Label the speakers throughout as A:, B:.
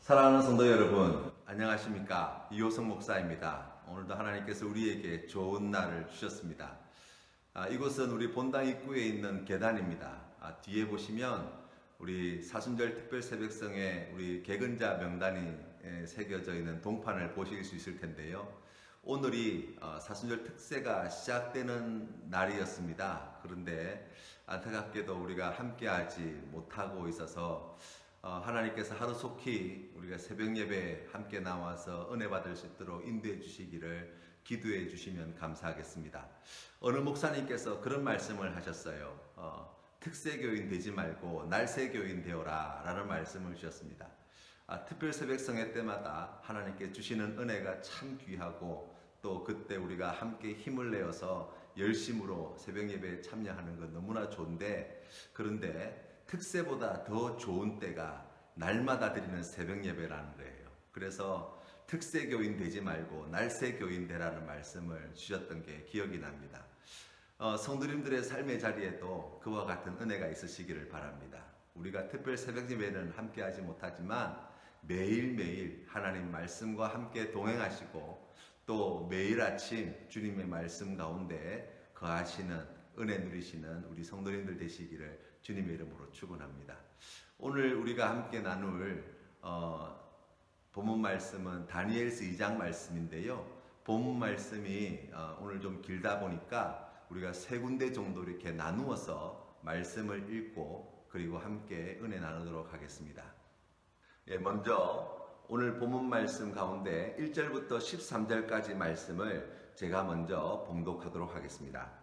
A: 사랑하는 성도 여러분, 안녕하십니까? 이호성 목사입니다. 오늘도 하나님께서 우리에게 좋은 날을 주셨습니다. 이곳은 우리 본당 입구에 있는 계단입니다. 뒤에 보시면 우리 사순절 특별 새벽성에 우리 개근자 명단이 새겨져 있는 동판을 보실 수 있을 텐데요. 오늘이 사순절 특세가 시작되는 날이었습니다. 그런데 안타깝게도 우리가 함께하지 못하고 있어서 하나님께서 하루속히 우리가 새벽 예배에 함께 나와서 은혜 받을 수 있도록 인도해 주시기를 기도해 주시면 감사하겠습니다. 어느 목사님께서 그런 말씀을 하셨어요. 특세교인 되지 말고 날새교인 되어라 라는 말씀을 주셨습니다. 특별 새벽성회 때마다 하나님께 주시는 은혜가 참 귀하고 또 그때 우리가 함께 힘을 내어서 열심으로 새벽 예배에 참여하는 건 너무나 좋은데, 그런데 특세보다 더 좋은 때가 날마다 드리는 새벽 예배라는 거예요. 그래서 특세교인 되지 말고 날새교인 되라는 말씀을 주셨던 게 기억이 납니다. 성도님들의 삶의 자리에도 그와 같은 은혜가 있으시기를 바랍니다. 우리가 특별 새벽 예배는 함께하지 못하지만 매일매일 하나님 말씀과 함께 동행하시고 또 매일 아침 주님의 말씀 가운데 거하시는 은혜 누리시는 우리 성도님들 되시기를 주님의 이름으로 축원합니다. 오늘 우리가 함께 나눌 본문 말씀은 다니엘서 2장 말씀인데요. 본문 말씀이 오늘 좀 길다 보니까 우리가 세 군데 정도 이렇게 나누어서 말씀을 읽고 그리고 함께 은혜 나누도록 하겠습니다. 먼저 오늘 본문 말씀 가운데 1절부터 13절까지 말씀을 제가 먼저 봉독하도록 하겠습니다.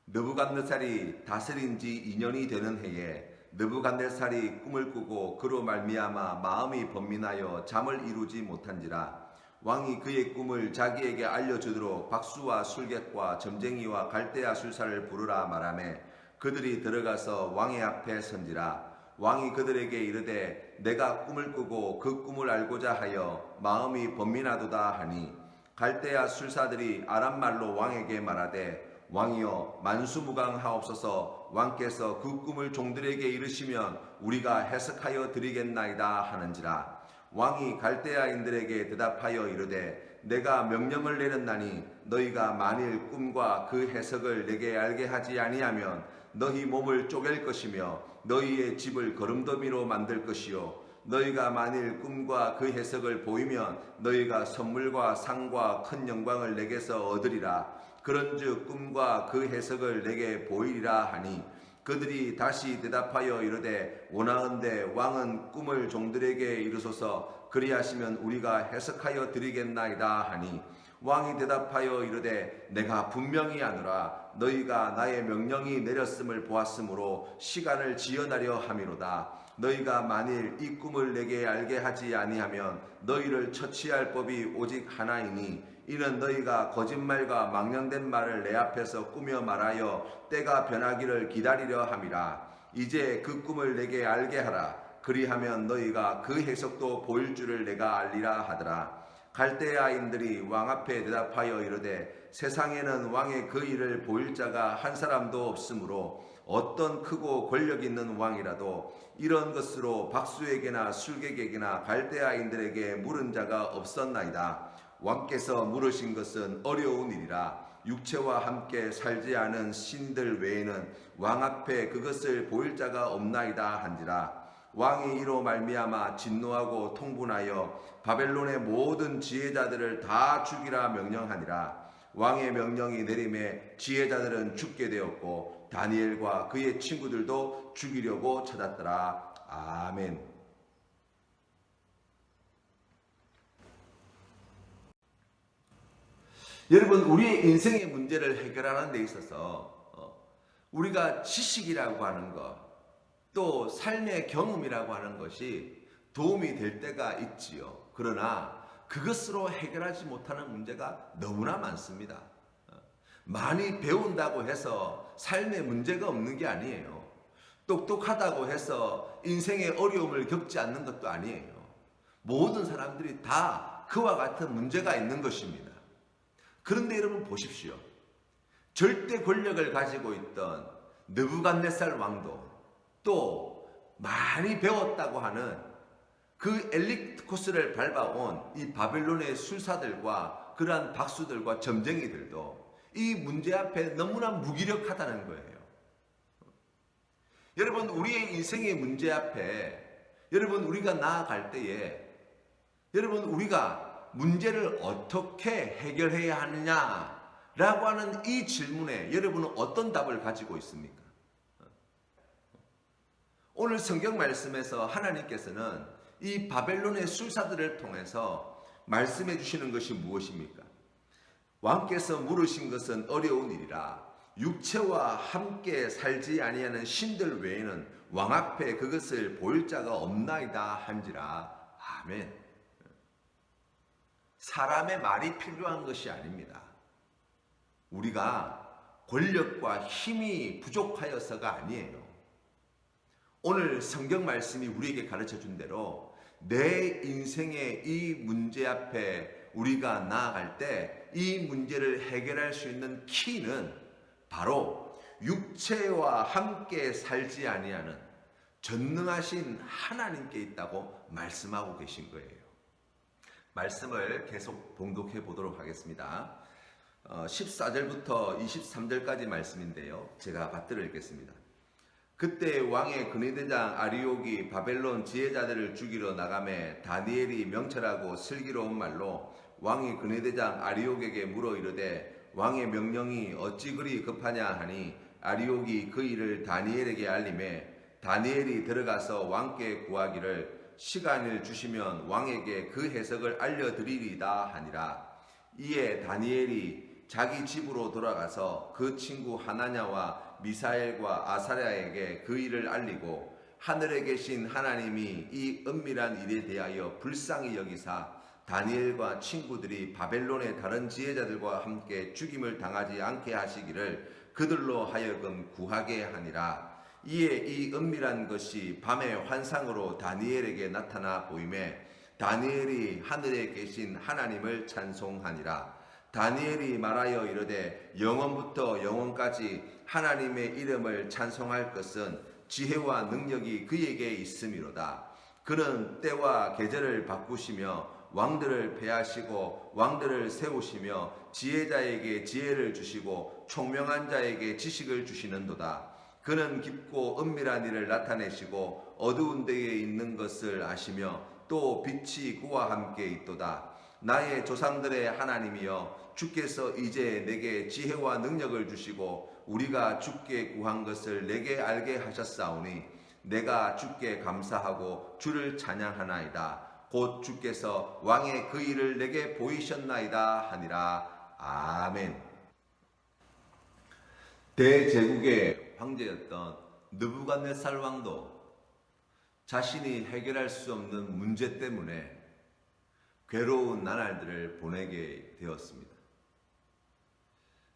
A: 느부갓네살이 다스린 지 2년이 되는 해에 느부갓네살이 꿈을 꾸고 그로 말미암아 마음이 번민하여 잠을 이루지 못한지라 왕이 그의 꿈을 자기에게 알려주도록 박수와 술객과 점쟁이와 갈대아 술사를 부르라 말하매 그들이 들어가서 왕의 앞에 선지라. 왕이 그들에게 이르되 내가 꿈을 꾸고 그 꿈을 알고자 하여 마음이 번민하도다 하니 갈대아 술사들이 아람말로 왕에게 말하되 왕이여 만수무강하옵소서. 왕께서 그 꿈을 종들에게 이르시면 우리가 해석하여 드리겠나이다 하는지라. 왕이 갈대아인들에게 대답하여 이르되 내가 명령을 내렸나니 너희가 만일 꿈과 그 해석을 내게 알게 하지 아니하면 너희 몸을 쪼갤 것이며 너희의 집을 거름더미로 만들 것이요 너희가 만일 꿈과 그 해석을 보이면 너희가 선물과 상과 큰 영광을 내게서 얻으리라. 그런즉 꿈과 그 해석을 내게 보이리라 하니 그들이 다시 대답하여 이르되 원하건대 왕은 꿈을 종들에게 이르소서. 그리하시면 우리가 해석하여 드리겠나이다 하니 왕이 대답하여 이르되 내가 분명히 아노라. 너희가 나의 명령이 내렸음을 보았으므로 시간을 지연하려 함이로다. 너희가 만일 이 꿈을 내게 알게 하지 아니하면 너희를 처치할 법이 오직 하나이니 이는 너희가 거짓말과 망령된 말을 내 앞에서 꾸며 말하여 때가 변하기를 기다리려 함이라. 이제 그 꿈을 내게 알게 하라. 그리하면 너희가 그 해석도 보일 줄을 내가 알리라 하더라. 갈대아인들이 왕 앞에 대답하여 이르되 세상에는 왕의 그 일을 보일 자가 한 사람도 없으므로 어떤 크고 권력 있는 왕이라도 이런 것으로 박수에게나 술객에게나 갈대아인들에게 물은 자가 없었나이다. 왕께서 물으신 것은 어려운 일이라. 육체와 함께 살지 않은 신들 외에는 왕 앞에 그것을 보일 자가 없나이다 한지라. 왕이 이로 말미암아 진노하고 통분하여 바벨론의 모든 지혜자들을 다 죽이라 명령하니라. 왕의 명령이 내림에 지혜자들은 죽게 되었고 다니엘과 그의 친구들도 죽이려고 찾았더라. 아멘. 여러분, 우리의 인생의 문제를 해결하는 데 있어서 우리가 지식이라고 하는 것, 또 삶의 경험이라고 하는 것이 도움이 될 때가 있지요. 그러나 그것으로 해결하지 못하는 문제가 너무나 많습니다. 많이 배운다고 해서 삶에 문제가 없는 게 아니에요. 똑똑하다고 해서 인생의 어려움을 겪지 않는 것도 아니에요. 모든 사람들이 다 그와 같은 문제가 있는 것입니다. 그런데 여러분 보십시오. 절대 권력을 가지고 있던 느부갓네살 왕도 또 많이 배웠다고 하는 그 엘리트 코스를 밟아온 이 바벨론의 술사들과 그러한 박수들과 점쟁이들도 이 문제 앞에 너무나 무기력하다는 거예요. 여러분, 우리의 인생의 문제 앞에 여러분 우리가 나아갈 때에 여러분 우리가 문제를 어떻게 해결해야 하느냐라고 하는 이 질문에 여러분은 어떤 답을 가지고 있습니까? 오늘 성경 말씀에서 하나님께서는 이 바벨론의 술사들을 통해서 말씀해 주시는 것이 무엇입니까? 왕께서 물으신 것은 어려운 일이라 육체와 함께 살지 아니하는 신들 외에는 왕 앞에 그것을 보일 자가 없나이다 한지라. 아멘. 사람의 말이 필요한 것이 아닙니다. 우리가 권력과 힘이 부족하여서가 아니에요. 오늘 성경 말씀이 우리에게 가르쳐 준 대로 내 인생의 이 문제 앞에 우리가 나아갈 때 이 문제를 해결할 수 있는 키는 바로 육체와 함께 살지 아니하는 전능하신 하나님께 있다고 말씀하고 계신 거예요. 말씀을 계속 봉독해 보도록 하겠습니다. 14절부터 23절까지 말씀인데요. 제가 받들어 읽겠습니다. 그때 왕의 근위대장 아리옥이 바벨론 지혜자들을 죽이러 나가매 다니엘이 명철하고 슬기로운 말로 왕이 근위대장 아리옥에게 물어 이르되 왕의 명령이 어찌 그리 급하냐 하니 아리옥이 그 일을 다니엘에게 알림해 다니엘이 들어가서 왕께 구하기를 시간을 주시면 왕에게 그 해석을 알려드리리다 하니라. 이에 다니엘이 자기 집으로 돌아가서 그 친구 하나냐와 미사엘과 아사랴에게 그 일을 알리고 하늘에 계신 하나님이 이 은밀한 일에 대하여 불쌍히 여기사 다니엘과 친구들이 바벨론의 다른 지혜자들과 함께 죽임을 당하지 않게 하시기를 그들로 하여금 구하게 하니라. 이에 이 은밀한 것이 밤의 환상으로 다니엘에게 나타나 보임에 다니엘이 하늘에 계신 하나님을 찬송하니라. 다니엘이 말하여 이르되 영원부터 영원까지 하나님의 이름을 찬송할 것은 지혜와 능력이 그에게 있음이로다. 그는 때와 계절을 바꾸시며 왕들을 패하시고 왕들을 세우시며 지혜자에게 지혜를 주시고 총명한 자에게 지식을 주시는도다. 그는 깊고 은밀한 일을 나타내시고 어두운 데에 있는 것을 아시며 또 빛이 그와 함께 있도다. 나의 조상들의 하나님이여 주께서 이제 내게 지혜와 능력을 주시고 우리가 주께 구한 것을 내게 알게 하셨사오니 내가 주께 감사하고 주를 찬양하나이다. 곧 주께서 왕의 그 일을 내게 보이셨나이다 하니라. 아멘. 대제국의 황제였던 느부갓네살 왕도 자신이 해결할 수 없는 문제 때문에 괴로운 나날들을 보내게 되었습니다.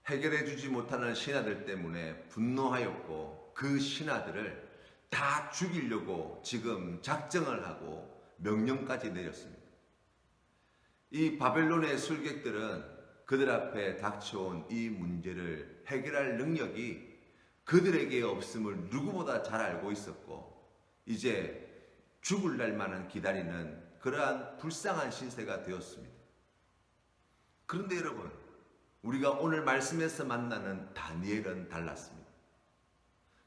A: 해결해 주지 못하는 신하들 때문에 분노하였고 그 신하들을 다 죽이려고 지금 작정을 하고 명령까지 내렸습니다. 이 바벨론의 술객들은 그들 앞에 닥쳐온 이 문제를 해결할 능력이 그들에게 없음을 누구보다 잘 알고 있었고 이제 죽을 날만은 기다리는 그러한 불쌍한 신세가 되었습니다. 그런데 여러분, 우리가 오늘 말씀에서 만나는 다니엘은 달랐습니다.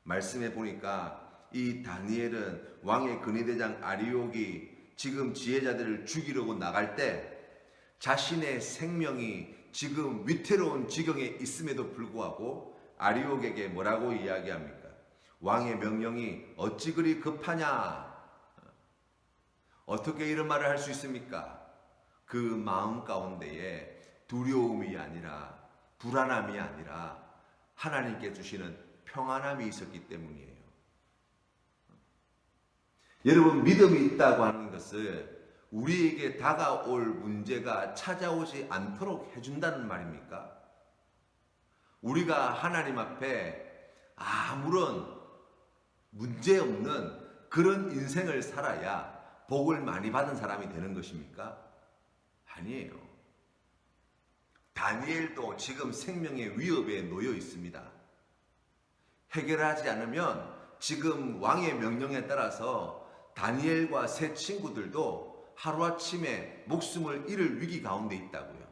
A: 말씀해 보니까 이 다니엘은 왕의 근위대장 아리옥이 지금 지혜자들을 죽이려고 나갈 때 자신의 생명이 지금 위태로운 지경에 있음에도 불구하고 아리옥에게 뭐라고 이야기합니까? 왕의 명령이 어찌 그리 급하냐? 어떻게 이런 말을 할 수 있습니까? 그 마음 가운데에 두려움이 아니라 불안함이 아니라 하나님께 주시는 평안함이 있었기 때문이에요. 여러분, 믿음이 있다고 하는 것을 우리에게 다가올 문제가 찾아오지 않도록 해준다는 말입니까? 우리가 하나님 앞에 아무런 문제 없는 그런 인생을 살아야 복을 많이 받은 사람이 되는 것입니까? 아니에요. 다니엘도 지금 생명의 위협에 놓여 있습니다. 해결하지 않으면 지금 왕의 명령에 따라서 다니엘과 세 친구들도 하루아침에 목숨을 잃을 위기 가운데 있다고요.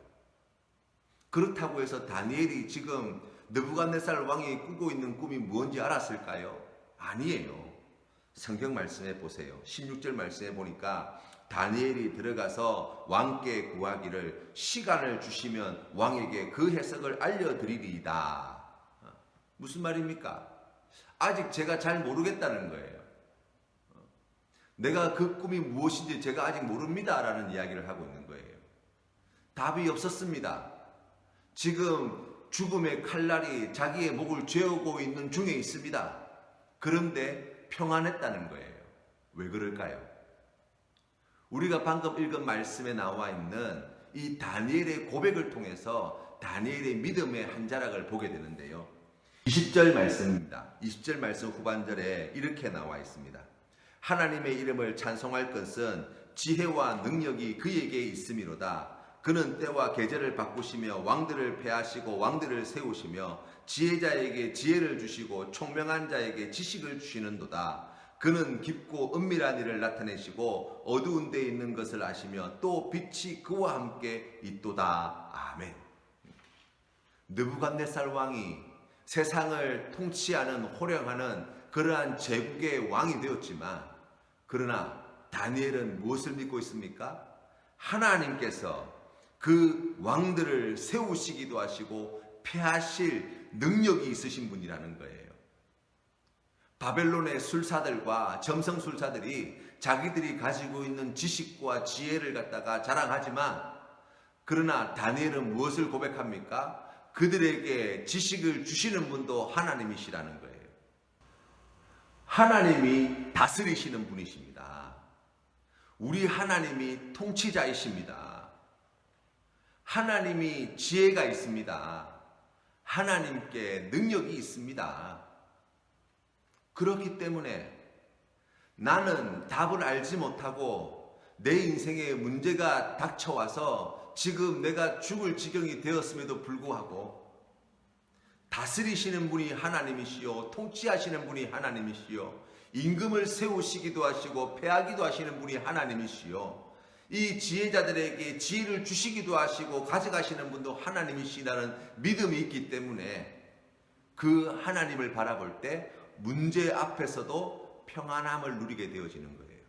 A: 그렇다고 해서 다니엘이 지금 느부갓네살 왕이 꾸고 있는 꿈이 뭔지 알았을까요? 아니에요. 성경 말씀해 보세요. 16절 말씀해 보니까 다니엘이 들어가서 왕께 구하기를 시간을 주시면 왕에게 그 해석을 알려드리리이다. 무슨 말입니까? 아직 제가 잘 모르겠다는 거예요. 내가 그 꿈이 무엇인지 제가 아직 모릅니다 라는 이야기를 하고 있는 거예요. 답이 없었습니다. 지금 죽음의 칼날이 자기의 목을 죄우고 있는 중에 있습니다. 그런데 평안했다는 거예요. 왜 그럴까요? 우리가 방금 읽은 말씀에 나와 있는 이 다니엘의 고백을 통해서 다니엘의 믿음의 한 자락을 보게 되는데요. 20절 말씀입니다. 20절 말씀 후반절에 이렇게 나와 있습니다. 하나님의 이름을 찬송할 것은 지혜와 능력이 그에게 있음이로다. 그는 때와 계절을 바꾸시며 왕들을 패하시고 왕들을 세우시며 지혜자에게 지혜를 주시고 총명한 자에게 지식을 주시는도다. 그는 깊고 은밀한 일을 나타내시고 어두운 데 있는 것을 아시며 또 빛이 그와 함께 있도다. 아멘. 느부갓네살 왕이 세상을 통치하는 호령하는 그러한 제국의 왕이 되었지만, 그러나 다니엘은 무엇을 믿고 있습니까? 하나님께서 그 왕들을 세우시기도 하시고 패하실 능력이 있으신 분이라는 거예요. 바벨론의 술사들과 점성술사들이 자기들이 가지고 있는 지식과 지혜를 갖다가 자랑하지만, 그러나 다니엘은 무엇을 고백합니까? 그들에게 지식을 주시는 분도 하나님이시라는 거예요. 하나님이 다스리시는 분이십니다. 우리 하나님이 통치자이십니다. 하나님이 지혜가 있습니다. 하나님께 능력이 있습니다. 그렇기 때문에 나는 답을 알지 못하고 내 인생에 문제가 닥쳐와서 지금 내가 죽을 지경이 되었음에도 불구하고 다스리시는 분이 하나님이시요, 통치하시는 분이 하나님이시요, 임금을 세우시기도 하시고 패하기도 하시는 분이 하나님이시요, 이 지혜자들에게 지혜를 주시기도 하시고 가져가시는 분도 하나님이시라는 믿음이 있기 때문에 그 하나님을 바라볼 때 문제 앞에서도 평안함을 누리게 되어지는 거예요.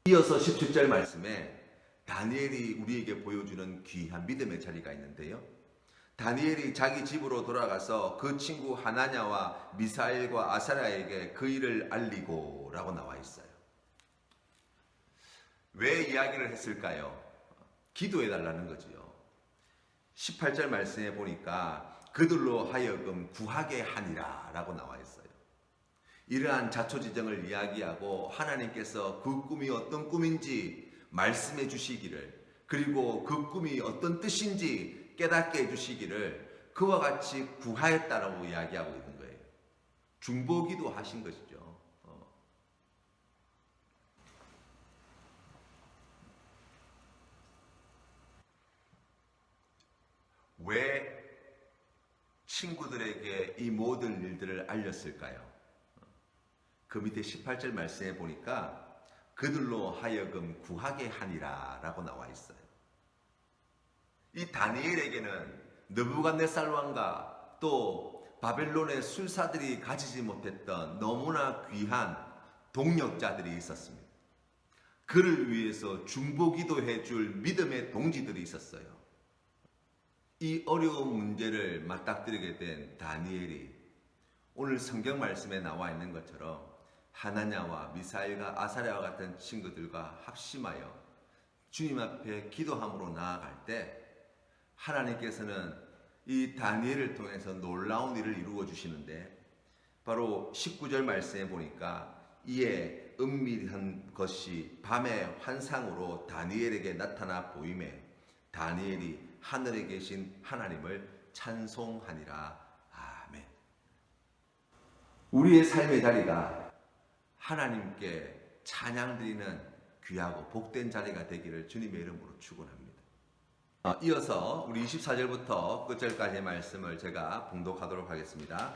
A: 이어서 17절 말씀에 다니엘이 우리에게 보여주는 귀한 믿음의 자리가 있는데요. 다니엘이 자기 집으로 돌아가서 그 친구 하나냐와 미사엘과 아사랴에게 그 일을 알리고 라고 나와 있어요. 왜 이야기를 했을까요? 기도해 달라는 거지요. 18절 말씀에 보니까 그들로 하여금 구하게 하니라 라고 나와 있어요. 이러한 자초지정을 이야기하고 하나님께서 그 꿈이 어떤 꿈인지 말씀해 주시기를, 그리고 그 꿈이 어떤 뜻인지 깨닫게 해주시기를 그와 같이 구하였다라고 이야기하고 있는 거예요. 중보기도 하신 것이죠. 왜 친구들에게 이 모든 일들을 알렸을까요? 그 밑에 18절 말씀에 보니까 그들로 하여금 구하게 하니라 라고 나와 있어요. 이 다니엘에게는 느부갓네살 왕과 또 바벨론의 술사들이 가지지 못했던 너무나 귀한 동력자들이 있었습니다. 그를 위해서 중보기도해 줄 믿음의 동지들이 있었어요. 이 어려운 문제를 맞닥뜨리게 된 다니엘이 오늘 성경 말씀에 나와 있는 것처럼 하나냐와 미사엘과 아사랴와 같은 친구들과 합심하여 주님 앞에 기도함으로 나아갈 때 하나님께서는 이 다니엘을 통해서 놀라운 일을 이루어 주시는데, 바로 19절 말씀에 보니까 이에 은밀한 것이 밤의 환상으로 다니엘에게 나타나 보임에 다니엘이 하늘에 계신 하나님을 찬송하니라. 아멘. 우리의 삶의 자리가 하나님께 찬양드리는 귀하고 복된 자리가 되기를 주님의 이름으로 축원합니다. 이어서 우리 24절부터 끝절까지의 말씀을 제가 봉독하도록 하겠습니다.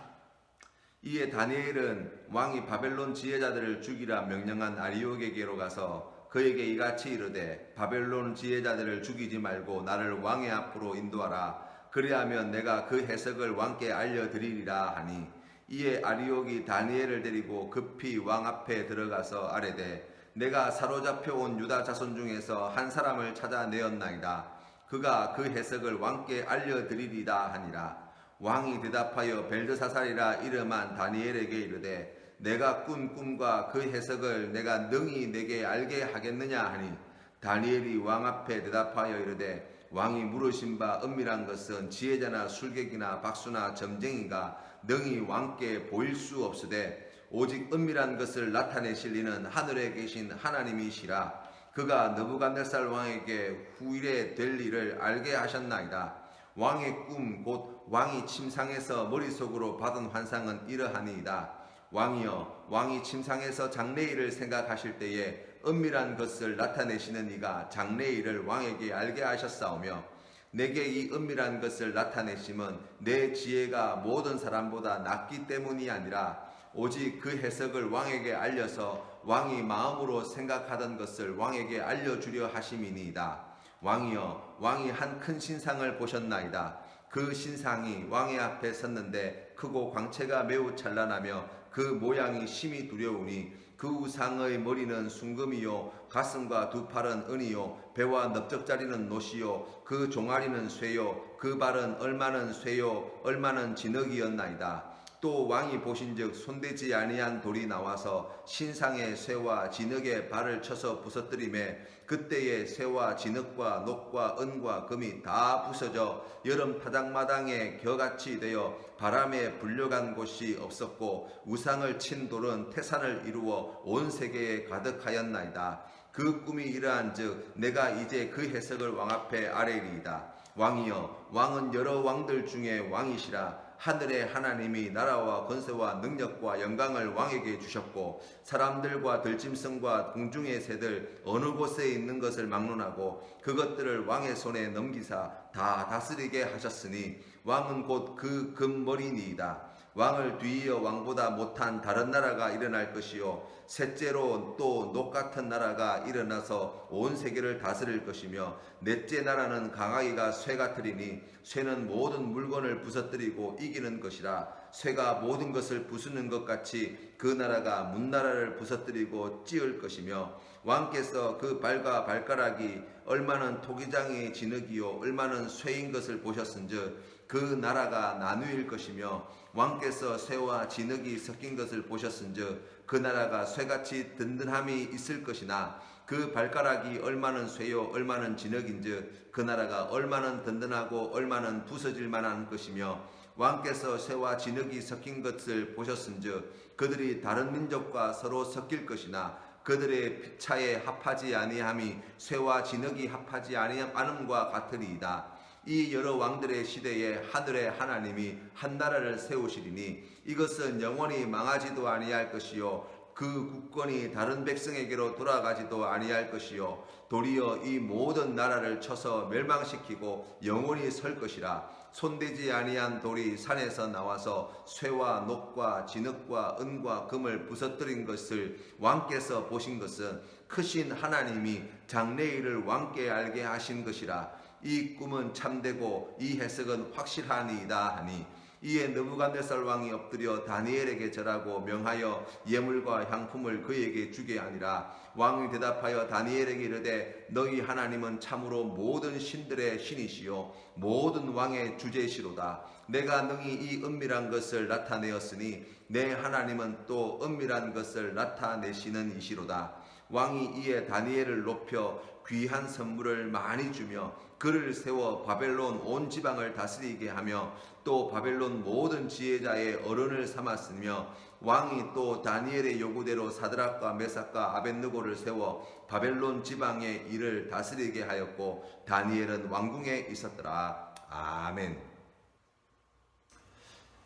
A: 이에 다니엘은 왕이 바벨론 지혜자들을 죽이라 명령한 아리옥에게로 가서 그에게 이같이 이르되 바벨론 지혜자들을 죽이지 말고 나를 왕의 앞으로 인도하라. 그리하면 내가 그 해석을 왕께 알려드리리라 하니, 이에 아리옥이 다니엘을 데리고 급히 왕 앞에 들어가서 아뢰되 내가 사로잡혀 온 유다 자손 중에서 한 사람을 찾아내었나이다. 그가 그 해석을 왕께 알려드리리다 하니라. 왕이 대답하여 벨드사살이라 이름한 다니엘에게 이르되 내가 꾼 꿈과 그 해석을 내가 능히 내게 알게 하겠느냐 하니, 다니엘이 왕 앞에 대답하여 이르되 왕이 물으신 바 은밀한 것은 지혜자나 술객이나 박수나 점쟁이가 능히 왕께 보일 수 없으되 오직 은밀한 것을 나타내실 이는 하늘에 계신 하나님이시라. 그가 느부갓네살 왕에게 후일에 될 일을 알게 하셨나이다. 왕의 꿈 곧 왕이 침상에서 머릿속으로 받은 환상은 이러하니이다. 왕이여, 왕이 침상에서 장래일을 생각하실 때에 은밀한 것을 나타내시는 이가 장래일을 왕에게 알게 하셨사오며, 내게 이 은밀한 것을 나타내심은 내 지혜가 모든 사람보다 낮기 때문이 아니라 오직 그 해석을 왕에게 알려서 왕이 마음으로 생각하던 것을 왕에게 알려주려 하심이니이다. 왕이여, 왕이 한 큰 신상을 보셨나이다. 그 신상이 왕의 앞에 섰는데 크고 광채가 매우 찬란하며 그 모양이 심히 두려우니 그 우상의 머리는 순금이요 가슴과 두 팔은 은이요 배와 넓적자리는 노시요 그 종아리는 쇠요 그 발은 얼마는 쇠요 얼마는 진흙이었나이다. 또 왕이 보신즉 손대지 아니한 돌이 나와서 신상의 쇠와 진흙에 발을 쳐서 부서뜨리매 그때에 쇠와 진흙과 녹과 은과 금이 다 부서져 여름 파장마당에 겨같이 되어 바람에 불려간 곳이 없었고 우상을 친 돌은 태산을 이루어 온 세계에 가득하였나이다. 그 꿈이 이러한즉 내가 이제 그 해석을 왕 앞에 아뢰리이다. 왕이여, 왕은 여러 왕들 중에 왕이시라. 하늘의 하나님이 나라와 권세와 능력과 영광을 왕에게 주셨고 사람들과 들짐승과 공중의 새들 어느 곳에 있는 것을 막론하고 그것들을 왕의 손에 넘기사 다 다스리게 하셨으니 왕은 곧 그 금머리니이다. 왕을 뒤이어 왕보다 못한 다른 나라가 일어날 것이요 셋째로 또 녹 같은 나라가 일어나서 온 세계를 다스릴 것이며 넷째 나라는 강하기가 쇠 같으리니 쇠는 모든 물건을 부서뜨리고 이기는 것이라. 쇠가 모든 것을 부수는 것 같이 그 나라가 문나라를 부서뜨리고 찌을 것이며 왕께서 그 발과 발가락이 얼마는 토기장의 진흙이요 얼마는 쇠인 것을 보셨은즉 그 나라가 나누일 것이며 왕께서 쇠와 진흙이 섞인 것을 보셨은즉 그 나라가 쇠같이 든든함이 있을 것이나 그 발가락이 얼마는 쇠요 얼마는 진흙인즉 그 나라가 얼마는 든든하고 얼마는 부서질 만한 것이며 왕께서 쇠와 진흙이 섞인 것을 보셨은즉 그들이 다른 민족과 서로 섞일 것이나 그들의 피차에 합하지 아니함이 쇠와 진흙이 합하지 아니함과 같으리이다. 이 여러 왕들의 시대에 하늘의 하나님이 한 나라를 세우시리니 이것은 영원히 망하지도 아니할 것이요 그 국권이 다른 백성에게로 돌아가지도 아니할 것이요 도리어 이 모든 나라를 쳐서 멸망시키고 영원히 설 것이라. 손대지 아니한 돌이 산에서 나와서 쇠와 녹과 진흙과 은과 금을 부서뜨린 것을 왕께서 보신 것은 크신 하나님이 장래일을 왕께 알게 하신 것이라. 이 꿈은 참되고 이 해석은 확실하니이다 하니, 이에 느부갓네살 왕이 엎드려 다니엘에게 절하고 명하여 예물과 향품을 그에게 주게 하니라. 왕이 대답하여 다니엘에게 이르되 너희 하나님은 참으로 모든 신들의 신이시요 모든 왕의 주제시로다. 내가 능히 이 은밀한 것을 나타내었으니 내 하나님은 또 은밀한 것을 나타내시는 이시로다. 왕이 이에 다니엘을 높여 귀한 선물을 많이 주며 그를 세워 바벨론 온 지방을 다스리게 하며 또 바벨론 모든 지혜자의 어른을 삼았으며 왕이 또 다니엘의 요구대로 사드락과 메삭과 아벳느고를 세워 바벨론 지방의 일을 다스리게 하였고 다니엘은 왕궁에 있었더라. 아멘.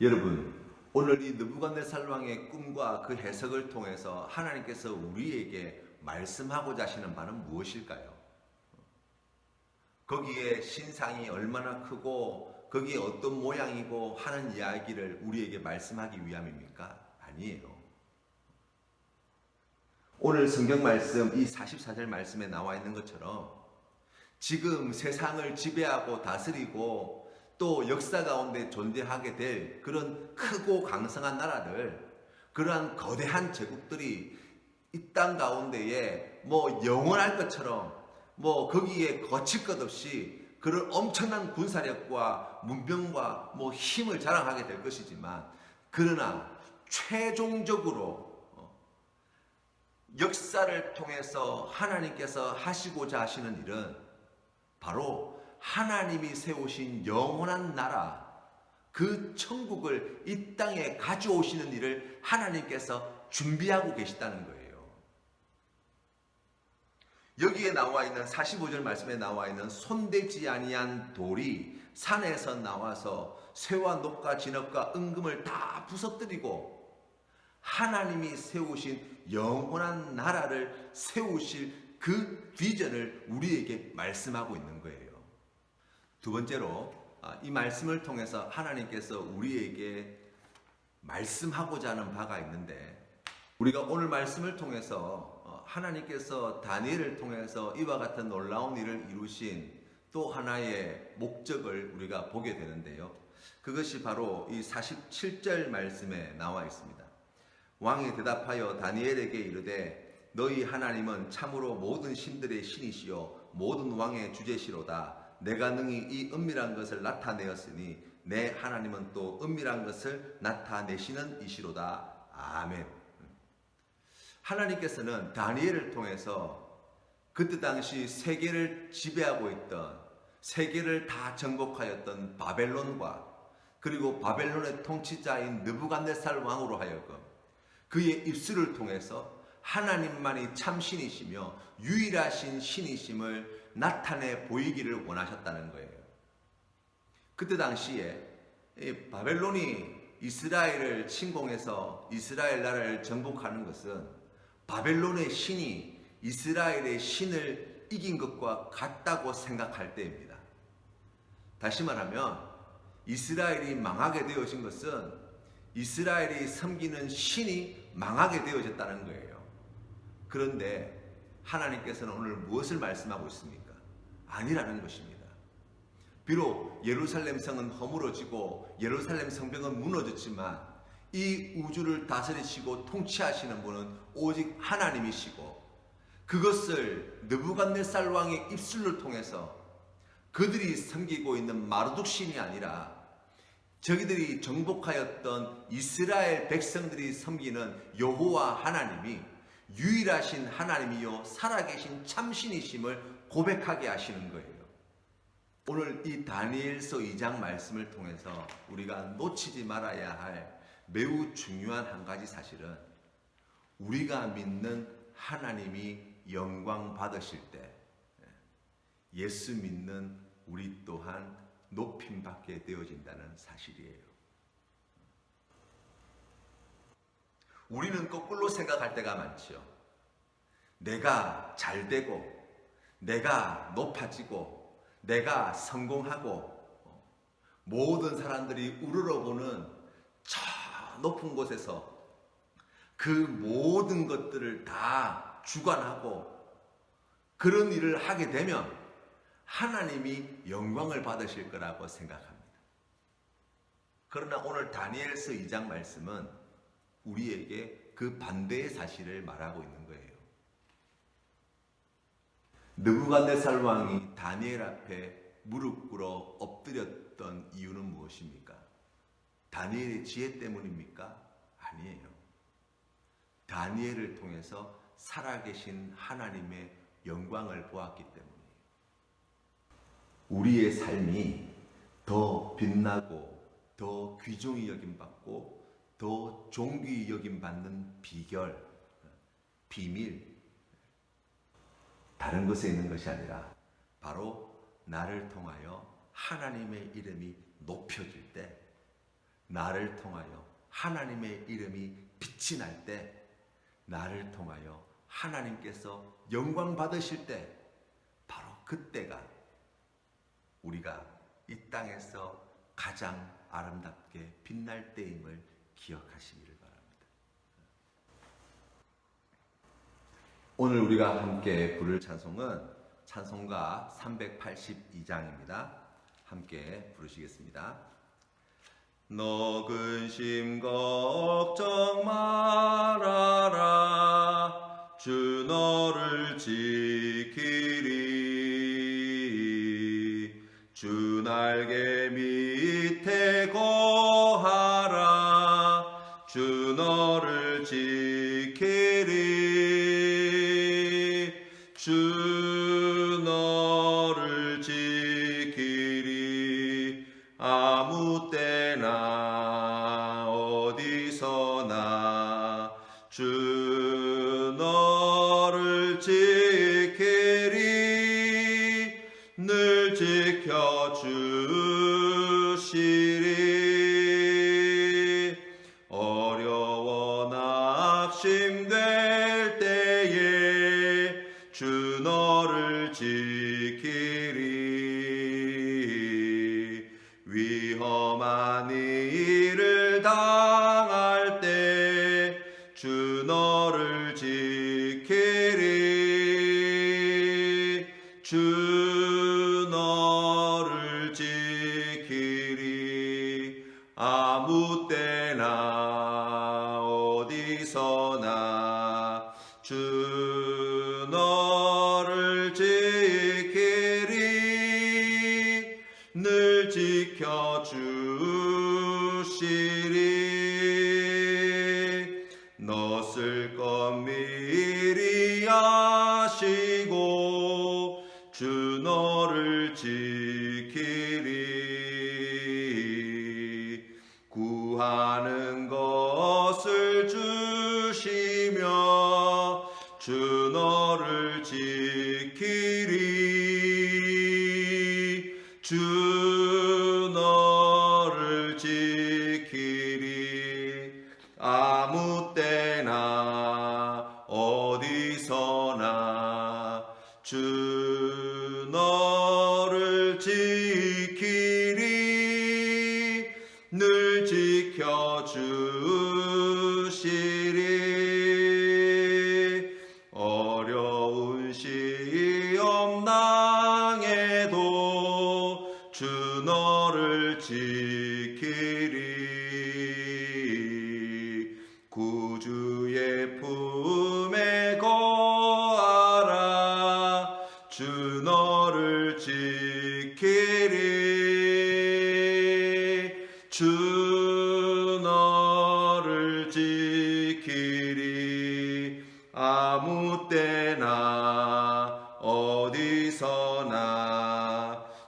A: 여러분, 오늘 이 느부갓네살 왕의 꿈과 그 해석을 통해서 하나님께서 우리에게 말씀하고자 하시는 바는 무엇일까요? 거기에 신상이 얼마나 크고 거기에 어떤 모양이고 하는 이야기를 우리에게 말씀하기 위함입니까? 아니에요. 오늘 성경 말씀 이 44절 말씀에 나와 있는 것처럼 지금 세상을 지배하고 다스리고 또 역사 가운데 존재하게 될 그런 크고 강성한 나라들, 그러한 거대한 제국들이 이 땅 가운데에 뭐 영원할 것처럼 뭐 거기에 거칠 것 없이 그런 엄청난 군사력과 문명과 뭐 힘을 자랑하게 될 것이지만, 그러나 최종적으로 역사를 통해서 하나님께서 하시고자 하시는 일은 바로 하나님이 세우신 영원한 나라, 그 천국을 이 땅에 가져오시는 일을 하나님께서 준비하고 계시다는 거예요. 여기에 나와 있는 45절 말씀에 나와 있는 손대지 아니한 돌이 산에서 나와서 새와 녹과 진흙과 은금을 다 부서뜨리고 하나님이 세우신 영원한 나라를 세우실 그 비전을 우리에게 말씀하고 있는 거예요. 두 번째로 이 말씀을 통해서 하나님께서 우리에게 말씀하고자 하는 바가 있는데, 우리가 오늘 말씀을 통해서 하나님께서 다니엘을 통해서 이와 같은 놀라운 일을 이루신 또 하나의 목적을 우리가 보게 되는데요. 그것이 바로 이 47절 말씀에 나와 있습니다. 왕이 대답하여 다니엘에게 이르되 너희 하나님은 참으로 모든 신들의 신이시요 모든 왕의 주제시로다. 내가 능히 이 은밀한 것을 나타내었으니 내 하나님은 또 은밀한 것을 나타내시는 이시로다. 아멘. 하나님께서는 다니엘을 통해서 그때 당시 세계를 지배하고 있던, 세계를 다 정복하였던 바벨론과 그리고 바벨론의 통치자인 느부갓네살 왕으로 하여금 그의 입술을 통해서 하나님만이 참 신이시며 유일하신 신이심을 나타내 보이기를 원하셨다는 거예요. 그때 당시에 바벨론이 이스라엘을 침공해서 이스라엘 나라를 정복하는 것은 바벨론의 신이 이스라엘의 신을 이긴 것과 같다고 생각할 때입니다. 다시 말하면 이스라엘이 망하게 되어진 것은 이스라엘이 섬기는 신이 망하게 되어졌다는 거예요. 그런데 하나님께서는 오늘 무엇을 말씀하고 있습니까? 아니라는 것입니다. 비록 예루살렘 성은 허물어지고 예루살렘 성벽은 무너졌지만 이 우주를 다스리시고 통치하시는 분은 오직 하나님이시고, 그것을 느부갓네살 왕의 입술을 통해서 그들이 섬기고 있는 마르둑 신이 아니라 저기들이 정복하였던 이스라엘 백성들이 섬기는 여호와 하나님이 유일하신 하나님이요 살아계신 참신이심을 고백하게 하시는 거예요. 오늘 이 다니엘서 2장 말씀을 통해서 우리가 놓치지 말아야 할 매우 중요한 한 가지 사실은, 우리가 믿는 하나님이 영광 받으실 때 예수 믿는 우리 또한 높임받게 되어진다는 사실이에요. 우리는 거꾸로 생각할 때가 많죠. 내가 잘 되고 내가 높아지고 내가 성공하고 모든 사람들이 우러러보는 저 높은 곳에서 그 모든 것들을 다 주관하고 그런 일을 하게 되면 하나님이 영광을 받으실 거라고 생각합니다. 그러나 오늘 다니엘서 2장 말씀은 우리에게 그 반대의 사실을 말하고 있는 거예요. 느부갓네살 왕이 다니엘 앞에 무릎 꿇어 엎드렸던 이유는 무엇입니까? 다니엘의 지혜 때문입니까? 아니에요. 다니엘을 통해서 살아계신 하나님의 영광을 보았기 때문이에요. 우리의 삶이 더 빛나고 더 귀중히 여김받고 더 존귀히 여김받는 비결, 비밀, 다른 것에 있는 것이 아니라 바로 나를 통하여 하나님의 이름이 높여질 때, 나를 통하여 하나님의 이름이 빛이 날 때, 나를 통하여 하나님께서 영광 받으실 때, 바로 그때가 우리가 이 땅에서 가장 아름답게 빛날 때임을 기억하시기를 바랍니다. 오늘 우리가 함께 부를 찬송은 찬송가 382장입니다. 함께 부르시겠습니다. 너 근심 걱정 말아라, 주 너를 지키리. 주 날개 밑에 거하라, 주 너를 지키리. 주 너를 지키리. 아무 때나 어디서나 주 너를 지키리. 늘 지켜주시리. 어려워 낙심될 때에 주 너를 지키리. 위험한 일을 당할 때 주 너를 지키리. 주 너를 지키리. 아무 때나 어디서나 주 너를 지키리. 늘 지켜주시리. 너 쓸 것 미리 아시고 주 너를 지키리. 구하는 것을 주시며 주 너를 지키리. 주 너를 지키리. 아무 때나 어디서나 주 너를 지키리. 늘 지켜주시리. 어려운 시험 당해도 주 너를 지키리. 구주의 품에 거하라, 주 너를 지키리. 주 너를 지키리. 아무 때나 어디서나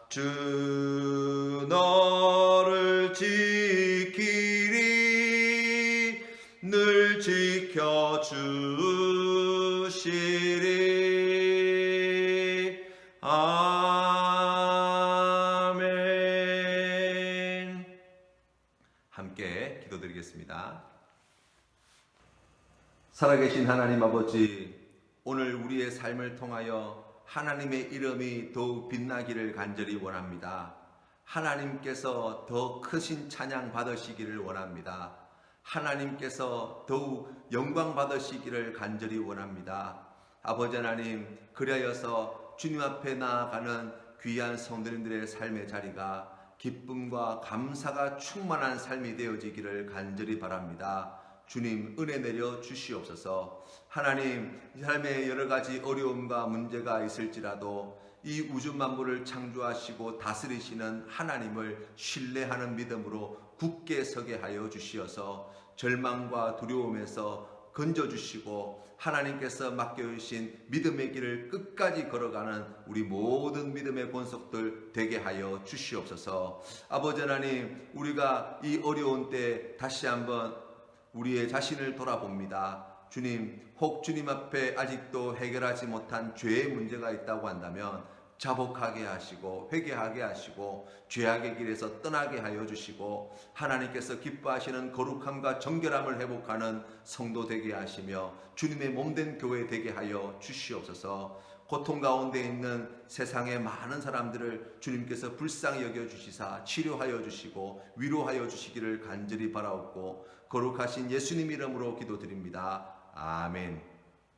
A: 주 너를 지키리. 늘 지켜주시리. 아멘. 함께 기도드리겠습니다. 살아계신 하나님 아버지, 오늘 우리의 삶을 통하여 하나님의 이름이 더욱 빛나기를 간절히 원합니다. 하나님께서 더 크신 찬양 받으시기를 원합니다. 하나님께서 더욱 영광 받으시기를 간절히 원합니다. 아버지 하나님, 그리하여서 주님 앞에 나아가는 귀한 성도님들의 삶의 자리가 기쁨과 감사가 충만한 삶이 되어지기를 간절히 바랍니다. 주님, 은혜 내려 주시옵소서. 하나님, 삶에 여러 가지 어려움과 문제가 있을지라도 이 우주 만물을 창조하시고 다스리시는 하나님을 신뢰하는 믿음으로 굳게 서게 하여 주시어서 절망과 두려움에서 건져주시고 하나님께서 맡겨주신 믿음의 길을 끝까지 걸어가는 우리 모든 믿음의 권속들 되게 하여 주시옵소서. 아버지 하나님, 우리가 이 어려운 때 다시 한번 우리의 자신을 돌아봅니다. 주님, 혹 주님 앞에 아직도 해결하지 못한 죄의 문제가 있다고 한다면 자복하게 하시고 회개하게 하시고 죄악의 길에서 떠나게 하여 주시고 하나님께서 기뻐하시는 거룩함과 정결함을 회복하는 성도 되게 하시며 주님의 몸된 교회 되게 하여 주시옵소서. 고통 가운데 있는 세상의 많은 사람들을 주님께서 불쌍히 여겨주시사 치료하여 주시고 위로하여 주시기를 간절히 바라옵고 거룩하신 예수님 이름으로 기도드립니다. 아멘.